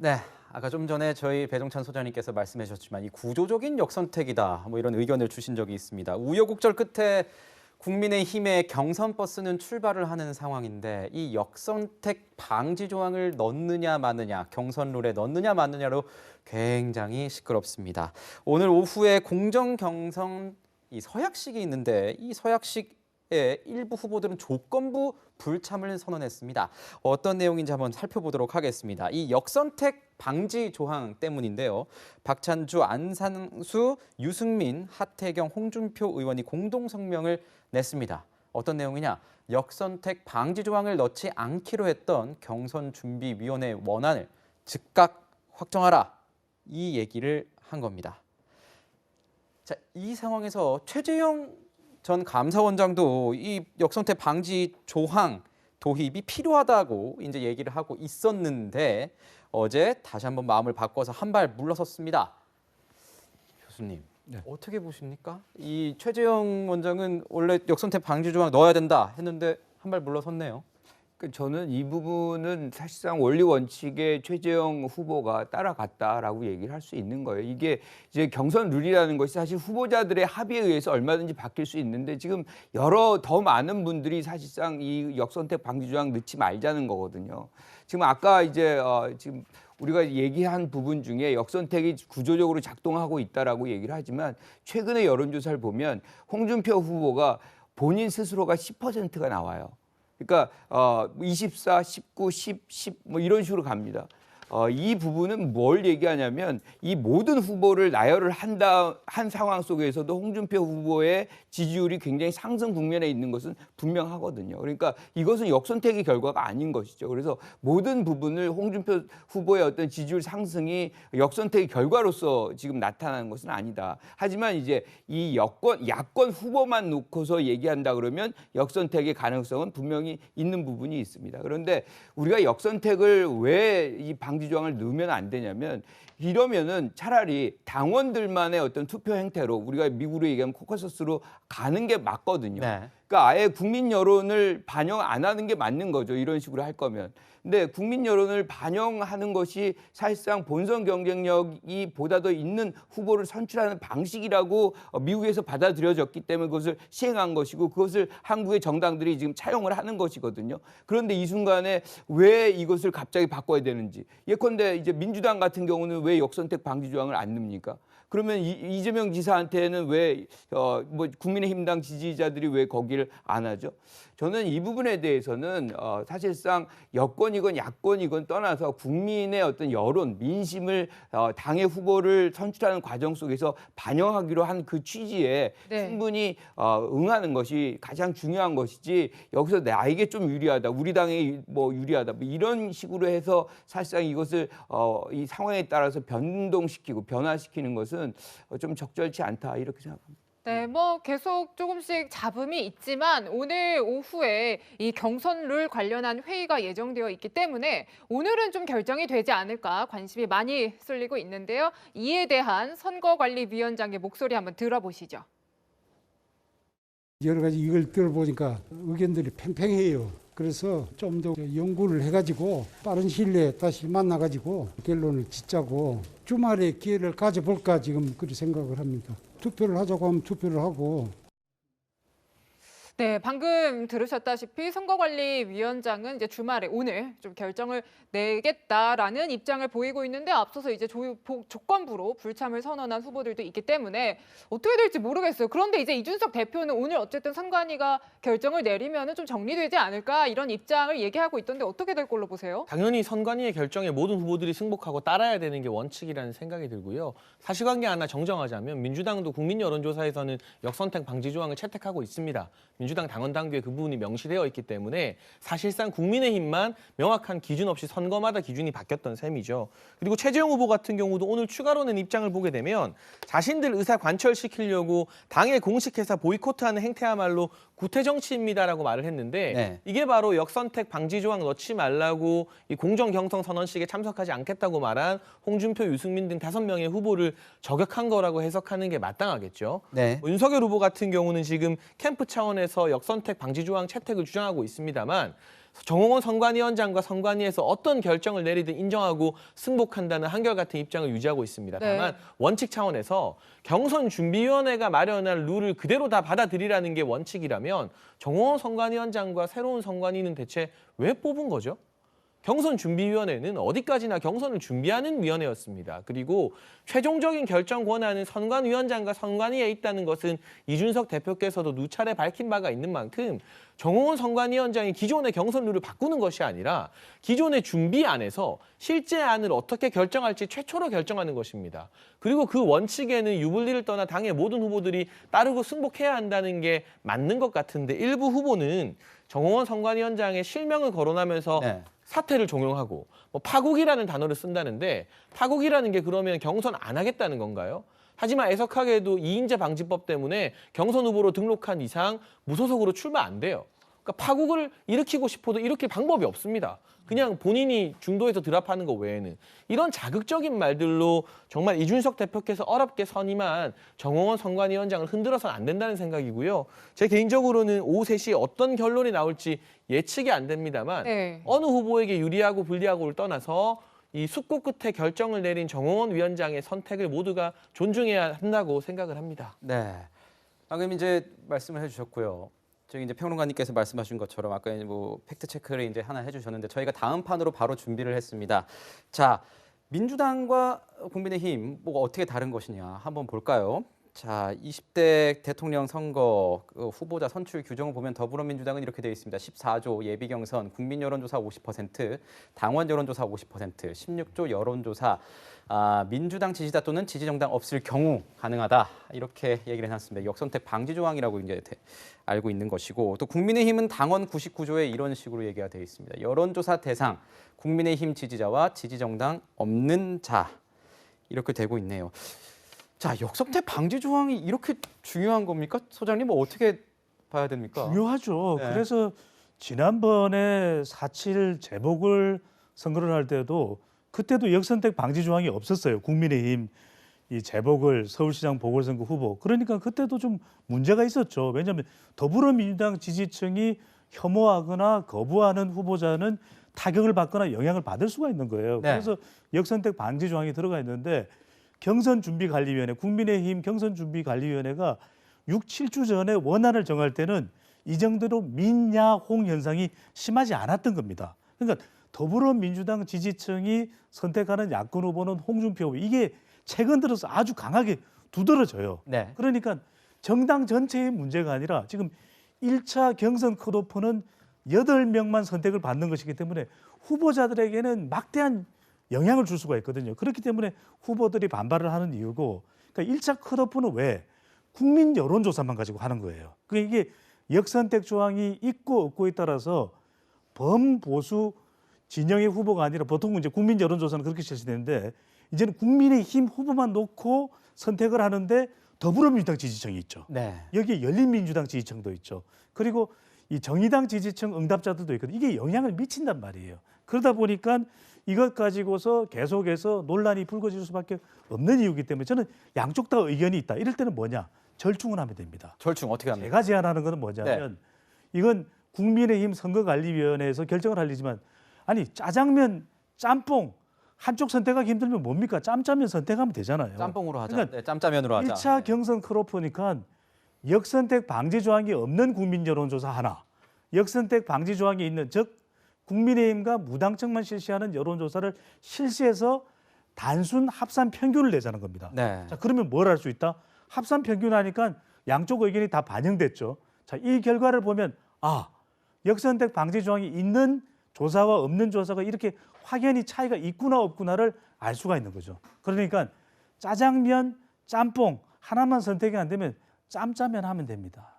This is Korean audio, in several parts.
네, 아까 좀 전에 저희 배종찬 소장님께서 말씀해 주셨지만 이 구조적인 역선택이다 뭐 이런 의견을 주신 적이 있습니다. 우여곡절 끝에 국민의힘의 경선 버스는 출발을 하는 상황인데 이 역선택 방지 조항을 넣느냐 마느냐, 경선 룰에 넣느냐 마느냐로 굉장히 시끄럽습니다. 오늘 오후에 공정 경선 이 서약식이 있는데 이 서약식에 일부 후보들은 조건부 불참을 선언했습니다. 어떤 내용인지 한번 살펴보도록 하겠습니다. 이 역선택 방지 조항 때문인데요. 박찬주, 안상수, 유승민, 하태경, 홍준표 의원이 공동 성명을 냈습니다. 어떤 내용이냐? 역선택 방지 조항을 넣지 않기로 했던 경선준비위원회 원안을 즉각 확정하라. 이 얘기를 한 겁니다. 자, 이 상황에서 최재형 전 감사원장도 이 역선택 방지 조항 도입이 필요하다고 이제 얘기를 하고 있었는데 어제 다시 한번 마음을 바꿔서 한 발 물러섰습니다. 교수님, 네. 어떻게 보십니까? 이 최재형 원장은 원래 역선택 방지 조항 넣어야 된다 했는데 한 발 물러섰네요. 저는 이 부분은 사실상 원리 원칙에 최재형 후보가 따라갔다라고 얘기를 할 수 있는 거예요. 이게 이제 경선 룰이라는 것이 사실 후보자들의 합의에 의해서 얼마든지 바뀔 수 있는데 지금 더 많은 분들이 사실상 이 역선택 방지 조항 넣지 말자는 거거든요. 지금 아까 이제 지금 우리가 얘기한 부분 중에 역선택이 구조적으로 작동하고 있다라고 얘기를 하지만 최근의 여론조사를 보면 홍준표 후보가 본인 스스로가 10%가 나와요. 그러니까 24, 19, 10 뭐 이런 식으로 갑니다. 이 부분은 뭘 얘기하냐면 이 모든 후보를 나열을 한 상황 속에서도 홍준표 후보의 지지율이 굉장히 상승 국면에 있는 것은 분명하거든요. 그러니까 이것은 역선택의 결과가 아닌 것이죠. 그래서 모든 부분을 홍준표 후보의 어떤 지지율 상승이 역선택의 결과로서 지금 나타나는 것은 아니다. 하지만 이제 이 야권 후보만 놓고서 얘기한다 그러면 역선택의 가능성은 분명히 있는 부분이 있습니다. 그런데 우리가 역선택을 왜 이 방지 조항을 넣으면 안 되냐면 이러면은 차라리 당원들만의 어떤 투표 행태로 우리가 미국으로 얘기하면 코커서스로 가는 게 맞거든요. 네. 그러니까 아예 국민 여론을 반영 안 하는 게 맞는 거죠. 이런 식으로 할 거면. 근데 국민 여론을 반영하는 것이 사실상 본선 경쟁력이 보다 더 있는 후보를 선출하는 방식이라고 미국에서 받아들여졌기 때문에 그것을 시행한 것이고 그것을 한국의 정당들이 지금 차용을 하는 것이거든요. 그런데 이 순간에 왜 이것을 갑자기 바꿔야 되는지. 예컨대 이제 민주당 같은 경우는 왜 역선택 방지 조항을 안 넣습니까? 그러면 이재명 지사한테는 왜 국민의힘당 지지자들이 왜 거기를 안 하죠? 저는 이 부분에 대해서는 사실상 여권이건 야권이건 떠나서 국민의 어떤 여론, 민심을 당의 후보를 선출하는 과정 속에서 반영하기로 한 그 취지에 충분히 응하는 것이 가장 중요한 것이지 여기서 나에게 좀 유리하다, 우리 당에 뭐 유리하다 뭐 이런 식으로 해서 사실상 이것을 이 상황에 따라서 변동시키고 변화시키는 것은 좀 적절치 않다 이렇게 생각합니다. 네, 뭐 계속 조금씩 잡음이 있지만 오늘 오후에 이 경선 룰 관련한 회의가 예정되어 있기 때문에 오늘은 좀 결정이 되지 않을까 관심이 많이 쏠리고 있는데요. 이에 대한 선거관리위원장의 목소리 한번 들어보시죠. 여러 가지 이걸 들어보니까 의견들이 팽팽해요. 그래서 좀 더 연구를 해가지고 빠른 시일 내에 다시 만나가지고 결론을 짓자고 주말에 기회를 가져볼까 지금 그렇게 생각을 합니다. 투표를 하자고 하면 투표를 하고. 네, 방금 들으셨다시피 선거관리위원장은 이제 주말에 오늘 좀 결정을 내겠다라는 입장을 보이고 있는데 앞서서 이제 조건부로 불참을 선언한 후보들도 있기 때문에 어떻게 될지 모르겠어요. 그런데 이제 이준석 대표는 오늘 어쨌든 선관위가 결정을 내리면은 좀 정리되지 않을까 이런 입장을 얘기하고 있던데 어떻게 될 걸로 보세요? 당연히 선관위의 결정에 모든 후보들이 승복하고 따라야 되는 게 원칙이라는 생각이 들고요. 사실관계 하나 정정하자면 민주당도 국민 여론조사에서는 역선택 방지 조항을 채택하고 있습니다. 민주당 당원 당규에 그 부분이 명시되어 있기 때문에 사실상 국민의힘만 명확한 기준 없이 선거마다 기준이 바뀌었던 셈이죠. 그리고 최재형 후보 같은 경우도 오늘 추가로 낸 입장을 보게 되면 자신들 의사 관철시키려고 당의 공식 회사 보이콧하는 행태야말로 구태 정치입니다라고 말을 했는데 네. 이게 바로 역선택 방지 조항 넣지 말라고 이 공정 경선 선언식에 참석하지 않겠다고 말한 홍준표, 유승민 등 5명의 후보를 저격한 거라고 해석하는 게 마땅하겠죠. 네. 윤석열 후보 같은 경우는 지금 캠프 차원에서 역선택 방지 조항 채택을 주장하고 있습니다만 정홍원 선관위원장과 선관위에서 어떤 결정을 내리든 인정하고 승복한다는 한결같은 입장을 유지하고 있습니다. 네. 다만 원칙 차원에서 경선준비위원회가 마련할 룰을 그대로 다 받아들이라는 게 원칙이라면 정홍원 선관위원장과 새로운 선관위는 대체 왜 뽑은 거죠? 경선준비위원회는 어디까지나 경선을 준비하는 위원회였습니다. 그리고 최종적인 결정 권한은 선관위원장과 선관위에 있다는 것은 이준석 대표께서도 누차례 밝힌 바가 있는 만큼 정홍원 선관위원장이 기존의 경선 룰을 바꾸는 것이 아니라 기존의 준비 안에서 실제 안을 어떻게 결정할지 최초로 결정하는 것입니다. 그리고 그 원칙에는 유불리를 떠나 당의 모든 후보들이 따르고 승복해야 한다는 게 맞는 것 같은데 일부 후보는 정홍원 선관위원장의 실명을 거론하면서 네. 사퇴를 종용하고 뭐 파국이라는 단어를 쓴다는데 파국이라는 게 그러면 경선 안 하겠다는 건가요? 하지만 애석하게도 이인재 방지법 때문에 경선 후보로 등록한 이상 무소속으로 출마 안 돼요. 그러니까 파국을 일으키고 싶어도 일으킬 방법이 없습니다. 그냥 본인이 중도에서 드랍하는 것 외에는. 이런 자극적인 말들로 정말 이준석 대표께서 어렵게 선임한 정홍원 선관위원장을 흔들어서는 안 된다는 생각이고요. 제 개인적으로는 오후 3시에 어떤 결론이 나올지 예측이 안 됩니다만 네. 어느 후보에게 유리하고 불리하고를 떠나서 이 숙고 끝에 결정을 내린 정홍원 위원장의 선택을 모두가 존중해야 한다고 생각을 합니다. 네. 방금 이제 말씀을 해주셨고요. 저기 이제 평론가님께서 말씀하신 것처럼 아까 뭐 팩트 체크를 이제 하나 해주셨는데 저희가 다음 판으로 바로 준비를 했습니다. 자, 민주당과 국민의힘 뭐가 어떻게 다른 것이냐 한번 볼까요? 자, 20대 대통령 선거 후보자 선출 규정을 보면 더불어민주당은 이렇게 되어 있습니다. 14조 예비 경선, 국민 여론조사 50%, 당원 여론조사 50%, 16조 여론조사, 민주당 지지자 또는 지지정당 없을 경우 가능하다 이렇게 얘기를 해놨습니다. 역선택 방지 조항이라고 이제 알고 있는 것이고 또 국민의힘은 당원 99조에 이런 식으로 얘기가 되어 있습니다. 여론조사 대상, 국민의힘 지지자와 지지정당 없는 자 이렇게 되고 있네요. 자, 역선택 방지 조항이 이렇게 중요한 겁니까? 소장님 뭐 어떻게 봐야 됩니까? 중요하죠. 네. 그래서 지난번에 4.7 재보궐 선거를 할 때도 그때도 역선택 방지 조항이 없었어요. 국민의힘 이 재보궐 서울시장 보궐선거 후보. 그러니까 그때도 좀 문제가 있었죠. 왜냐하면 더불어민주당 지지층이 혐오하거나 거부하는 후보자는 타격을 받거나 영향을 받을 수가 있는 거예요. 네. 그래서 역선택 방지 조항이 들어가 있는데 경선준비관리위원회, 국민의힘 경선준비관리위원회가 6, 7주 전에 원안을 정할 때는 이 정도로 민야홍 현상이 심하지 않았던 겁니다. 그러니까 더불어민주당 지지층이 선택하는 야권 후보는 홍준표 후보. 이게 최근 들어서 아주 강하게 두드러져요. 네. 그러니까 정당 전체의 문제가 아니라 지금 1차 경선 컷오프는 8명만 선택을 받는 것이기 때문에 후보자들에게는 막대한 영향을 줄 수가 있거든요. 그렇기 때문에 후보들이 반발을 하는 이유고, 그러니까 1차 컷오프는 왜 국민 여론조사만 가지고 하는 거예요. 그러니까 이게 역선택 조항이 있고 없고에 따라서 범보수 진영의 후보가 아니라 보통 이제 국민 여론조사는 그렇게 실시되는데 이제는 국민의힘 후보만 놓고 선택을 하는데 더불어민주당 지지층이 있죠. 네. 여기에 열린민주당 지지층도 있죠. 그리고 이 정의당 지지층 응답자들도 있거든요. 이게 영향을 미친단 말이에요. 그러다 보니까 이것 가지고서 계속해서 논란이 불거질 수밖에 없는 이유이기 때문에 저는 양쪽 다 의견이 있다. 이럴 때는 뭐냐? 절충을 하면 됩니다. 절충 어떻게 합니까? 제가 제안하는 것은 뭐냐면 이건 국민의힘 선거관리위원회에서 결정을 할 일이지만 아니 짜장면, 짬뽕 한쪽 선택하기 힘들면 뭡니까? 짬짜면 선택하면 되잖아요. 짬뽕으로 하자. 그러니까 네, 짬짜면으로 하자. 1차 경선 컷오프니까 역선택 방지 조항이 없는 국민 여론조사 하나, 역선택 방지 조항이 있는 즉 국민의힘과 무당층만 실시하는 여론조사를 실시해서 단순 합산 평균을 내자는 겁니다. 네. 자, 그러면 뭘 할 수 있다? 합산 평균하니까 양쪽 의견이 다 반영됐죠. 자, 이 결과를 보면 역선택 방지 조항이 있는 조사와 없는 조사가 이렇게 확연히 차이가 있구나 없구나를 알 수가 있는 거죠. 그러니까 짜장면, 짬뽕 하나만 선택이 안 되면 짬짜면 하면 됩니다.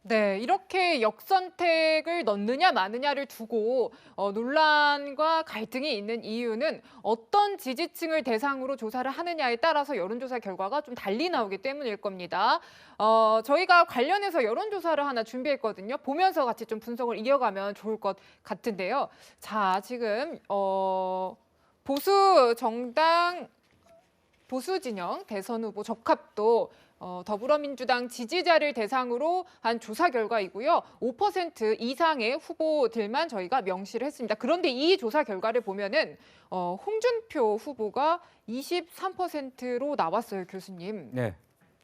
네, 이렇게 역선택을 넣느냐 마느냐를 두고 논란과 갈등이 있는 이유는 어떤 지지층을 대상으로 조사를 하느냐에 따라서 여론조사 결과가 좀 달리 나오기 때문일 겁니다. 저희가 관련해서 여론조사를 하나 준비했거든요. 보면서 같이 좀 분석을 이어가면 좋을 것 같은데요. 자, 지금 보수 진영 대선 후보 적합도 더불어민주당 지지자를 대상으로 한 조사 결과이고요. 5% 이상의 후보들만 저희가 명시를 했습니다. 그런데 이 조사 결과를 보면은 홍준표 후보가 23%로 나왔어요, 교수님. 네.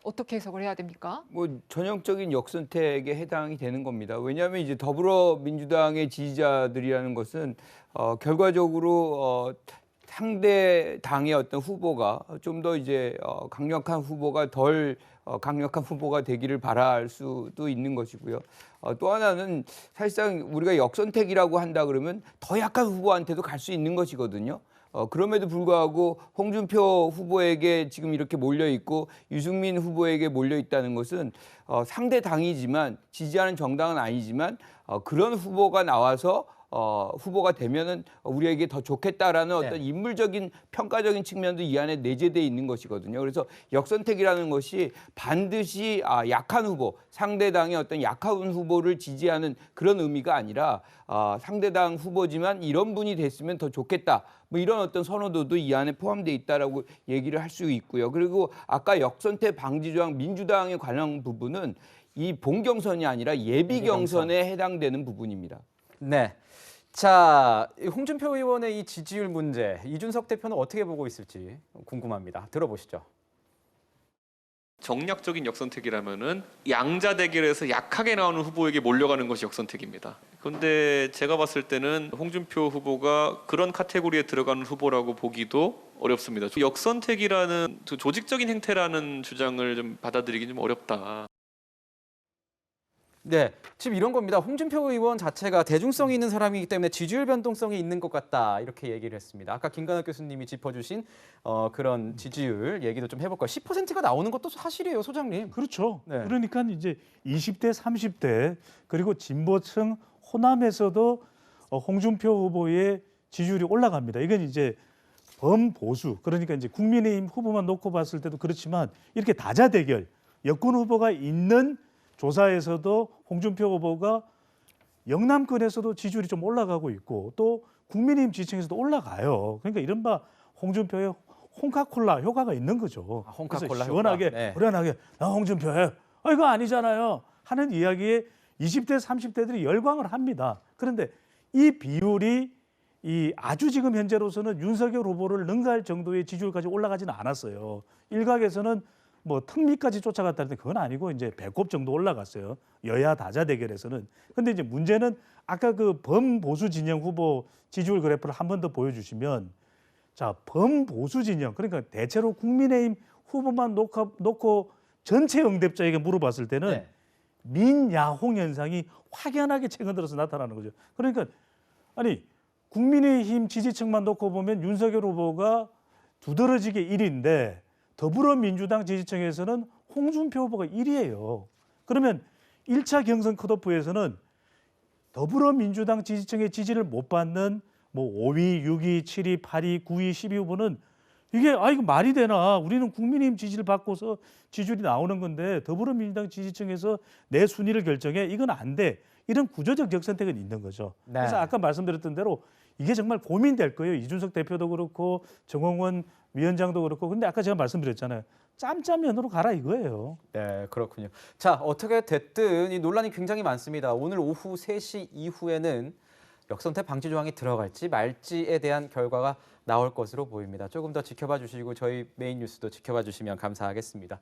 어떻게 해석을 해야 됩니까? 뭐 전형적인 역선택에 해당이 되는 겁니다. 왜냐하면 이제 더불어민주당의 지지자들이라는 것은 결과적으로 상대 당의 어떤 후보가 좀 더 이제 강력한 후보가 덜 강력한 후보가 되기를 바랄 수도 있는 것이고요. 또 하나는 사실상 우리가 역선택이라고 한다 그러면 더 약한 후보한테도 갈 수 있는 것이거든요. 그럼에도 불구하고 홍준표 후보에게 지금 이렇게 몰려 있고 유승민 후보에게 몰려 있다는 것은 상대 당이지만 지지하는 정당은 아니지만 그런 후보가 나와서 후보가 되면은 우리에게 더 좋겠다라는 어떤 인물적인 평가적인 측면도 이 안에 내재되어 있는 것이거든요. 그래서 역선택이라는 것이 반드시 약한 후보, 상대당의 어떤 약한 후보를 지지하는 그런 의미가 아니라 상대당 후보지만 이런 분이 됐으면 더 좋겠다. 뭐 이런 어떤 선호도도 이 안에 포함되어 있다라고 얘기를 할 수 있고요. 그리고 아까 역선택 방지 조항 민주당에 관한 부분은 이 본경선이 아니라 예비 경선에 해당되는 부분입니다. 네. 자, 홍준표 의원의 이 지지율 문제, 이준석 대표는 어떻게 보고 있을지 궁금합니다. 들어보시죠. 정략적인 역선택이라면은 양자 대결에서 약하게 나오는 후보에게 몰려가는 것이 역선택입니다. 그런데 제가 봤을 때는 홍준표 후보가 그런 카테고리에 들어가는 후보라고 보기도 어렵습니다. 역선택이라는 조직적인 행태라는 주장을 좀 받아들이기 좀 어렵다. 네, 지금 이런 겁니다. 홍준표 의원 자체가 대중성이 있는 사람이기 때문에 지지율 변동성이 있는 것 같다 이렇게 얘기를 했습니다. 아까 김관학 교수님이 짚어주신 그런 지지율 얘기도 좀 해볼까요? 10%가 나오는 것도 사실이에요, 소장님. 그렇죠. 네. 그러니까 이제 20대, 30대 그리고 진보층 호남에서도 홍준표 후보의 지지율이 올라갑니다. 이건 이제 범보수, 그러니까 이제 국민의힘 후보만 놓고 봤을 때도 그렇지만 이렇게 다자대결, 여권 후보가 있는 조사에서도 홍준표 후보가 영남권에서도 지지율이 좀 올라가고 있고 또 국민의힘 지지층에서도 올라가요. 그러니까 이른바 홍준표의 홍카콜라 효과가 있는 거죠. 홍카콜라 그래서 시원하게, 효과. 네. 후련하게 홍준표에 이거 아니잖아요 하는 이야기에 20대, 30대들이 열광을 합니다. 그런데 이 비율이 아주 지금 현재로서는 윤석열 후보를 능가할 정도의 지지율까지 올라가지는 않았어요. 일각에서는 뭐 턱밑까지 쫓아갔다는데 그건 아니고 이제 배꼽 정도 올라갔어요. 여야 다자 대결에서는. 근데 이제 문제는 아까 그 범보수 진영 후보 지지율 그래프를 한 번 더 보여주시면 자, 범보수 진영 그러니까 대체로 국민의힘 후보만 놓고 전체 응답자에게 물어봤을 때는 네. 민야홍 현상이 확연하게 최근 들어서 나타나는 거죠. 그러니까 아니 국민의힘 지지층만 놓고 보면 윤석열 후보가 두드러지게 1위인데 더불어민주당 지지층에서는 홍준표 후보가 1위예요. 그러면 1차 경선 컷오프에서는 더불어민주당 지지층의 지지를 못 받는 뭐 5위, 6위, 7위, 8위, 9위, 10위 후보는 이게 이거 말이 되나? 우리는 국민의힘 지지를 받고서 지지율이 나오는 건데 더불어민주당 지지층에서 내 순위를 결정해 이건 안 돼. 이런 구조적 역선택은 있는 거죠. 네. 그래서 아까 말씀드렸던 대로 이게 정말 고민될 거예요. 이준석 대표도 그렇고 정홍원 위원장도 그렇고. 근데 아까 제가 말씀드렸잖아요. 짬짬면으로 가라 이거예요. 네, 그렇군요. 자, 어떻게 됐든 이 논란이 굉장히 많습니다. 오늘 오후 3시 이후에는 역선택 방지 조항이 들어갈지 말지에 대한 결과가 나올 것으로 보입니다. 조금 더 지켜봐 주시고 저희 메인 뉴스도 지켜봐 주시면 감사하겠습니다.